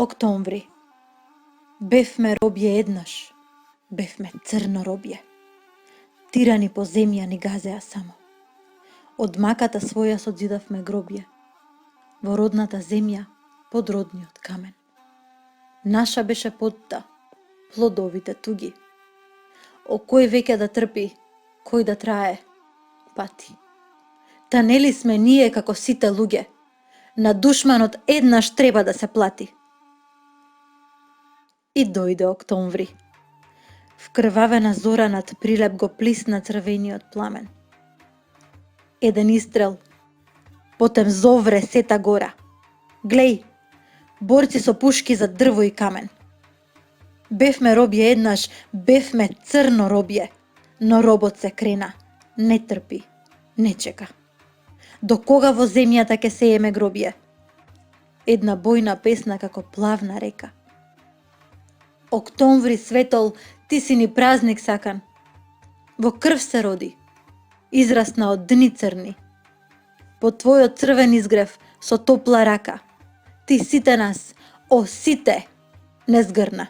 Октомври. Бевме робје еднаш, бевме црно робје. Тирани по земја ни газеа само. Од маката своја созидавме гробје. Во родната земја, под родниот камен. Наша беше потта, плодовите туги. О кој веќе да трпи, кој да трае, пати. Та нели сме ние како сите луѓе? На душманот еднаш треба да се плати. И дојде октомври. Вкрвавена зора над Прилеп го плисна црвениот пламен. Еден истрел, потем зовре сета гора. Глеј, борци со пушки за дрво и камен. Бевме робје еднаш, бевме црно робје, но робот се крена, не трпи, не чека. До кога во земјата ќе сееме гробје? Една бојна песна како плавна река. Октомври светол, ти си ни празник сакан. Во крв се роди, израсна од дни црни. По твојот црвен изгрев, со топла рака, ти сите нас, о сите, не згрна.